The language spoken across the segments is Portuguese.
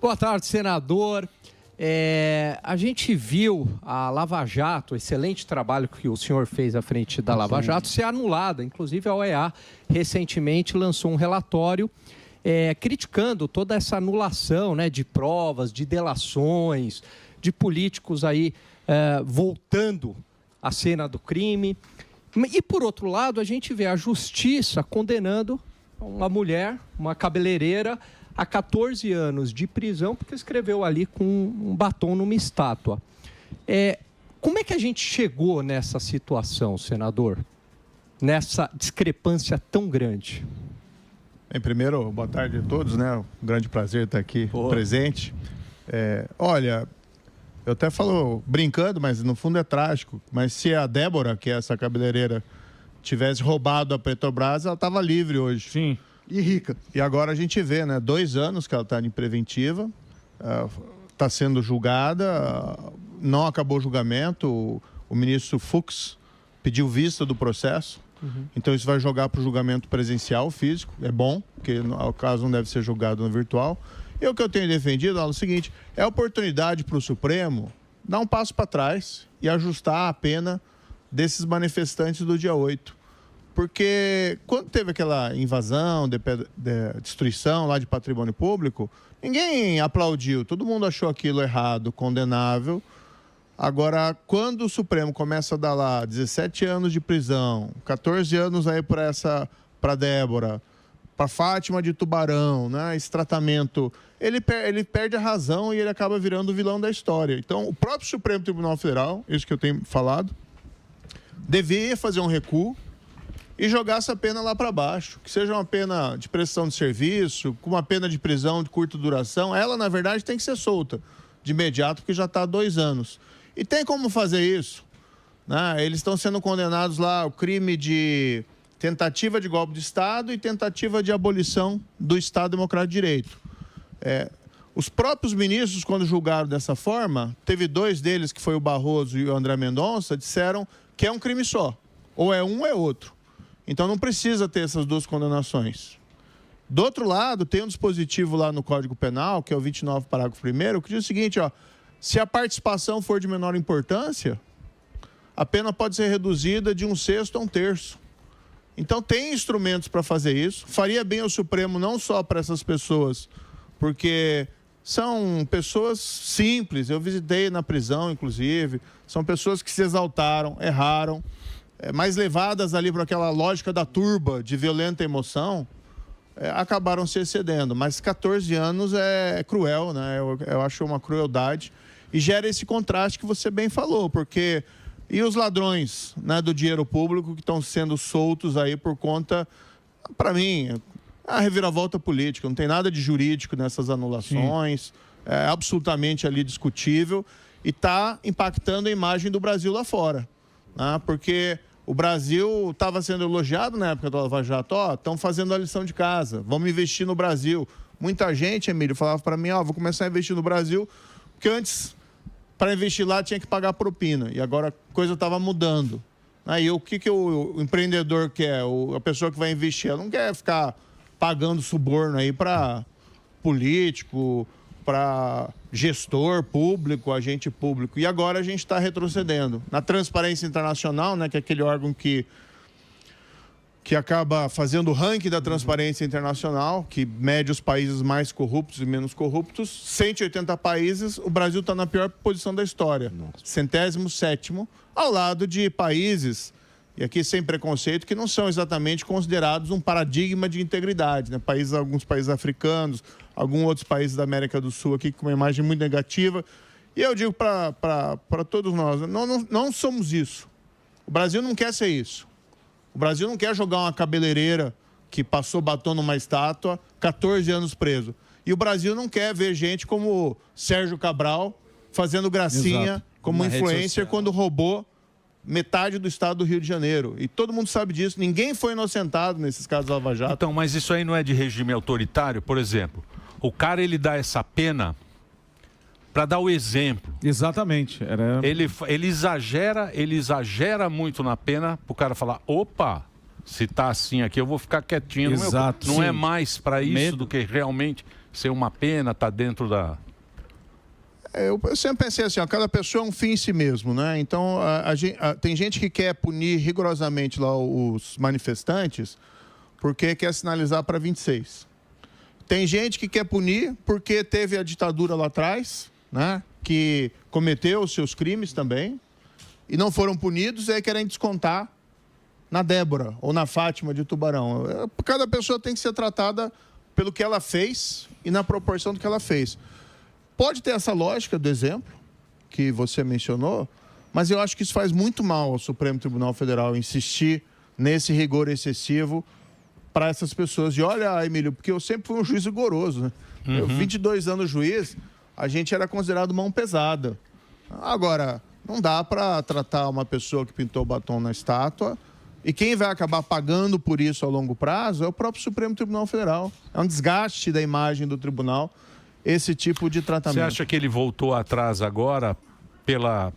Boa tarde, senador. A gente viu a Lava Jato, excelente trabalho que o senhor fez à frente da Lava Jato, ser anulada. Inclusive, a OEA recentemente lançou um relatório criticando toda essa anulação, né, de provas, de delações, de políticos aí voltando à cena do crime. E, por outro lado, a gente vê a justiça condenando uma mulher, uma cabeleireira, a 14 anos de prisão, porque escreveu ali com um batom numa estátua. Como é que a gente chegou nessa situação, senador? Nessa discrepância tão grande? Bem, primeiro, boa tarde a todos, né? Um grande prazer estar aqui presente. Olha, eu até falo brincando, mas no fundo é trágico. Mas se a Débora, que é essa cabeleireira, tivesse roubado a Petrobras, ela estava livre hoje. Sim. E rica. E agora a gente vê, né? 2 anos que ela está em preventiva, está sendo julgada, não acabou o julgamento, o ministro Fux pediu vista do processo, então isso vai jogar para o julgamento presencial, físico, é bom, porque o caso não deve ser julgado no virtual. E o que eu tenho defendido é o seguinte, é a oportunidade para o Supremo dar um passo para trás e ajustar a pena desses manifestantes do dia 8. Porque quando teve aquela invasão, destruição lá de patrimônio público, ninguém aplaudiu, todo mundo achou aquilo errado, condenável. Agora, quando o Supremo começa a dar lá 17 anos de prisão, 14 anos aí para Débora, para Fátima de Tubarão, né, esse tratamento, ele perde a razão e ele acaba virando o vilão da história. Então, o próprio Supremo Tribunal Federal, isso que eu tenho falado, deveria fazer um recuo e jogar essa pena lá para baixo, que seja uma pena de prestação de serviço, com uma pena de prisão de curta duração. Ela, na verdade, tem que ser solta de imediato, porque já está há 2 anos. E tem como fazer isso, né? Eles estão sendo condenados lá, o crime de tentativa de golpe de Estado e tentativa de abolição do Estado Democrático de Direito. Os próprios ministros, quando julgaram dessa forma, teve 2 deles, que foi o Barroso e o André Mendonça, disseram que é um crime só. Ou é um ou é outro. Então não precisa ter essas 2 condenações. Do outro lado, tem um dispositivo lá no Código Penal, que é o 29, parágrafo 1º, que diz o seguinte, ó, se a participação for de menor importância, a pena pode ser reduzida de 1/6 a 1/3. Então tem instrumentos para fazer isso. Faria bem ao Supremo não só para essas pessoas, porque são pessoas simples, eu visitei na prisão, inclusive, são pessoas que se exaltaram, erraram, mais levadas ali para aquela lógica da turba de violenta emoção, acabaram se excedendo. Mas 14 anos é cruel, né? Eu acho uma crueldade. E gera esse contraste que você bem falou, porque... E os ladrões, né, do dinheiro público que estão sendo soltos aí por conta, para mim, a reviravolta política. Não tem nada de jurídico nessas anulações. É absolutamente ali discutível e está impactando a imagem do Brasil lá fora, né? Porque... O Brasil estava sendo elogiado na época do Lava Jato, estão fazendo a lição de casa, vamos investir no Brasil. Muita gente, Emílio, falava para mim, vou começar a investir no Brasil, porque antes, para investir lá, tinha que pagar propina, e agora a coisa estava mudando. Aí o que o empreendedor quer, a pessoa que vai investir, ela não quer ficar pagando suborno aí para político, para gestor público, agente público. E agora a gente está retrocedendo. Na Transparência Internacional, né, que é aquele órgão que acaba fazendo o ranking da Transparência Internacional, que mede os países mais corruptos e menos corruptos, 180 países, o Brasil está na pior posição da história. 107º, ao lado de países, e aqui sem preconceito, que não são exatamente considerados um paradigma de integridade, né? Alguns países africanos, alguns outros países da América do Sul aqui com uma imagem muito negativa. E eu digo para todos nós, não somos isso. O Brasil não quer ser isso. O Brasil não quer jogar uma cabeleireira que passou batom numa estátua, 14 anos preso. E o Brasil não quer ver gente como Sérgio Cabral fazendo gracinha como influencer quando roubou metade do estado do Rio de Janeiro. E todo mundo sabe disso. Ninguém foi inocentado nesses casos da Lava Jato. Então, mas isso aí não é de regime autoritário? Por exemplo, o cara, ele dá essa pena para dar o exemplo. Exatamente. Ele exagera muito na pena para o cara falar, opa, se tá assim aqui, eu vou ficar quietinho. Exato. Não é mais para isso do que realmente ser uma pena, tá dentro da... Eu sempre pensei assim, ó, cada pessoa é um fim em si mesmo, né? Então, tem gente que quer punir rigorosamente lá os manifestantes porque quer sinalizar para 26. Tem gente que quer punir porque teve a ditadura lá atrás, né? Que cometeu os seus crimes também e não foram punidos e aí querem descontar na Débora ou na Fátima de Tubarão. Cada pessoa tem que ser tratada pelo que ela fez e na proporção do que ela fez. Pode ter essa lógica do exemplo que você mencionou, mas eu acho que isso faz muito mal ao Supremo Tribunal Federal insistir nesse rigor excessivo para essas pessoas. E olha, Emílio, porque eu sempre fui um juiz rigoroso, né? Eu, 22 anos juiz, a gente era considerado mão pesada. Agora, não dá para tratar uma pessoa que pintou batom na estátua e quem vai acabar pagando por isso a longo prazo é o próprio Supremo Tribunal Federal. É um desgaste da imagem do tribunal esse tipo de tratamento. Você acha que ele voltou atrás agora pela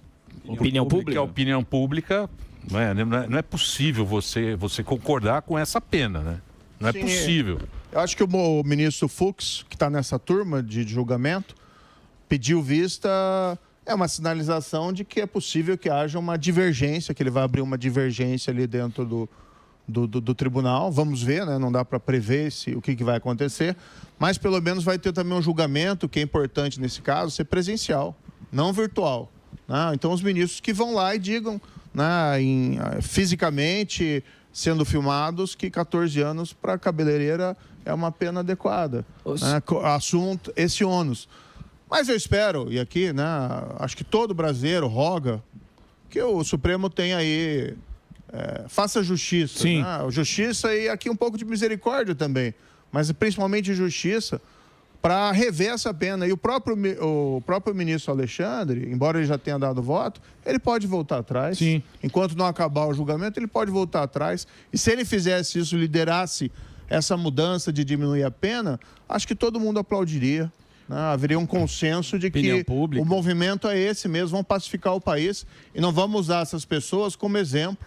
opinião pública? A opinião pública, não é possível você concordar com essa pena, né? Não é Sim, possível. Eu acho que o ministro Fux, que está nessa turma de julgamento, pediu vista, é uma sinalização de que é possível que haja uma divergência, que ele vai abrir uma divergência ali dentro do tribunal. Vamos ver, né? Não dá para prever o que vai acontecer, mas pelo menos vai ter também um julgamento, que é importante nesse caso, ser presencial, não virtual, né? Então os ministros que vão lá e digam, né, fisicamente, sendo filmados, que 14 anos para cabeleireira é uma pena adequada. Né? Assunto, esse ônus. Mas eu espero, e aqui, né, acho que todo brasileiro roga que o Supremo tenha aí, faça justiça. Sim. Né? Justiça e aqui um pouco de misericórdia também, mas principalmente justiça para rever essa pena. E o próprio ministro Alexandre, embora ele já tenha dado voto, ele pode voltar atrás. Sim. Enquanto não acabar o julgamento, ele pode voltar atrás. E se ele fizesse isso, liderasse essa mudança de diminuir a pena, acho que todo mundo aplaudiria. Né? Haveria um consenso de que o movimento é esse mesmo, vamos pacificar o país e não vamos usar essas pessoas como exemplo